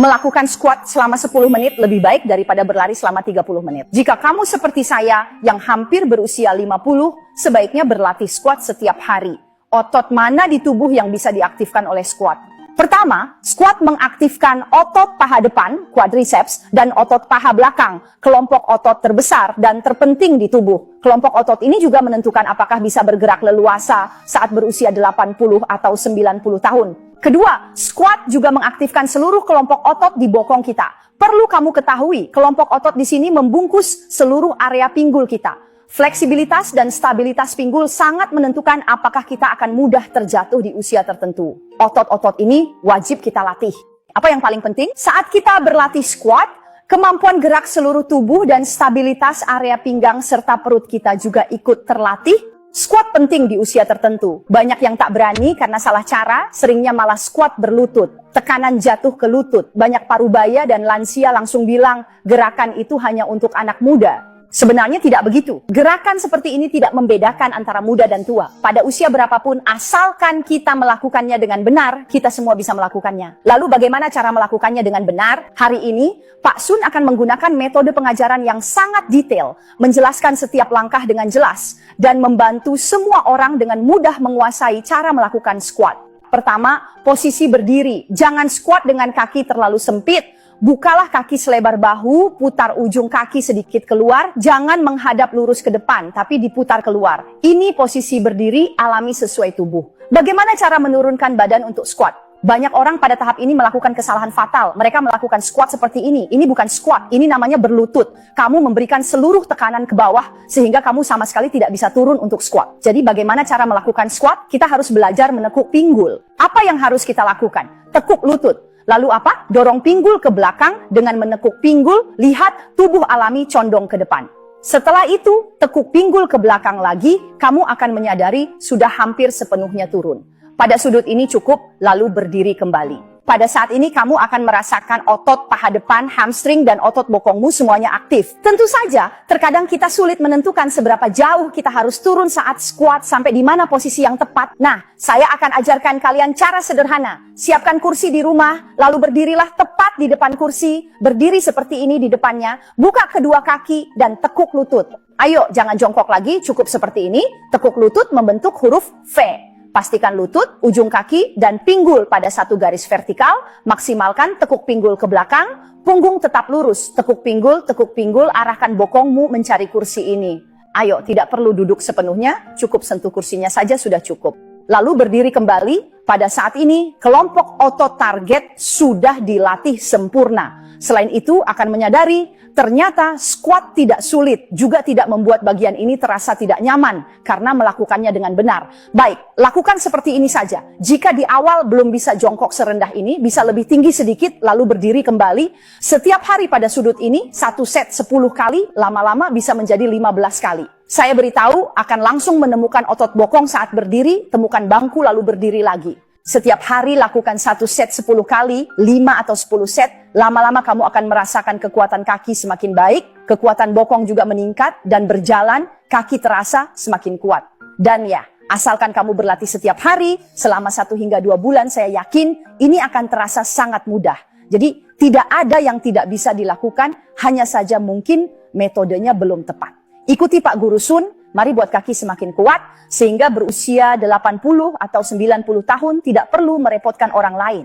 Melakukan squat selama 10 menit lebih baik daripada berlari selama 30 menit. Jika kamu seperti saya yang hampir berusia 50, sebaiknya berlatih squat setiap hari. Otot mana di tubuh yang bisa diaktifkan oleh squat? Pertama, squat mengaktifkan otot paha depan, quadriceps, dan otot paha belakang, kelompok otot terbesar dan terpenting di tubuh. Kelompok otot ini juga menentukan apakah bisa bergerak leluasa saat berusia 80 atau 90 tahun. Kedua, squat juga mengaktifkan seluruh kelompok otot di bokong kita. Perlu kamu ketahui, kelompok otot di sini membungkus seluruh area pinggul kita. Fleksibilitas dan stabilitas pinggul sangat menentukan apakah kita akan mudah terjatuh di usia tertentu. Otot-otot ini wajib kita latih. Apa yang paling penting? Saat kita berlatih squat, kemampuan gerak seluruh tubuh dan stabilitas area pinggang serta perut kita juga ikut terlatih. Squat penting di usia tertentu. Banyak yang tak berani karena salah cara, seringnya malah squat berlutut. Tekanan jatuh ke lutut. Banyak parubaya dan lansia langsung bilang, gerakan itu hanya untuk anak muda. Sebenarnya tidak begitu. Gerakan seperti ini tidak membedakan antara muda dan tua. Pada usia berapapun, asalkan kita melakukannya dengan benar, kita semua bisa melakukannya. Lalu bagaimana cara melakukannya dengan benar? Hari ini, Pak Sun akan menggunakan metode pengajaran yang sangat detail, menjelaskan setiap langkah dengan jelas, dan membantu semua orang dengan mudah menguasai cara melakukan squat. Pertama, posisi berdiri. Jangan squat dengan kaki terlalu sempit. Bukalah kaki selebar bahu, putar ujung kaki sedikit keluar, jangan menghadap lurus ke depan, tapi diputar keluar. Ini posisi berdiri alami sesuai tubuh. Bagaimana cara menurunkan badan untuk squat? Banyak orang pada tahap ini melakukan kesalahan fatal. Mereka melakukan squat seperti ini. Ini bukan squat, ini namanya berlutut. Kamu memberikan seluruh tekanan ke bawah, sehingga kamu sama sekali tidak bisa turun untuk squat. Jadi bagaimana cara melakukan squat? Kita harus belajar menekuk pinggul. Apa yang harus kita lakukan? Tekuk lutut. Lalu apa? Dorong pinggul ke belakang dengan menekuk pinggul, lihat tubuh alami condong ke depan. Setelah itu, tekuk pinggul ke belakang lagi, kamu akan menyadari sudah hampir sepenuhnya turun. Pada sudut ini cukup, lalu berdiri kembali. Pada saat ini kamu akan merasakan otot paha depan, hamstring, dan otot bokongmu semuanya aktif. Tentu saja, terkadang kita sulit menentukan seberapa jauh kita harus turun saat squat sampai di mana posisi yang tepat. Nah, saya akan ajarkan kalian cara sederhana. Siapkan kursi di rumah, lalu berdirilah tepat di depan kursi, berdiri seperti ini di depannya, buka kedua kaki, dan tekuk lutut. Ayo, jangan jongkok lagi, cukup seperti ini. Tekuk lutut membentuk huruf V. Pastikan lutut, ujung kaki, dan pinggul pada satu garis vertikal. Maksimalkan tekuk pinggul ke belakang. Punggung tetap lurus. Tekuk pinggul, arahkan bokongmu mencari kursi ini. Ayo, tidak perlu duduk sepenuhnya. Cukup sentuh kursinya saja sudah cukup. Lalu berdiri kembali. Pada saat ini, kelompok otot target sudah dilatih sempurna. Selain itu, akan menyadari ternyata squat tidak sulit, juga tidak membuat bagian ini terasa tidak nyaman karena melakukannya dengan benar. Baik, lakukan seperti ini saja. Jika di awal belum bisa jongkok serendah ini, bisa lebih tinggi sedikit, lalu berdiri kembali. Setiap hari pada sudut ini, 1 set 10 kali, lama-lama bisa menjadi 15 kali. Saya beritahu akan langsung menemukan otot bokong saat berdiri, temukan bangku lalu berdiri lagi. Setiap hari lakukan 1 set 10 kali, 5 atau 10 set, lama-lama kamu akan merasakan kekuatan kaki semakin baik, kekuatan bokong juga meningkat, dan berjalan, kaki terasa semakin kuat. Dan ya, asalkan kamu berlatih setiap hari, selama 1 hingga 2 bulan, saya yakin ini akan terasa sangat mudah. Jadi, tidak ada yang tidak bisa dilakukan, hanya saja mungkin metodenya belum tepat. Ikuti Pak Guru Sun, mari buat kaki semakin kuat, sehingga berusia 80 atau 90 tahun tidak perlu merepotkan orang lain.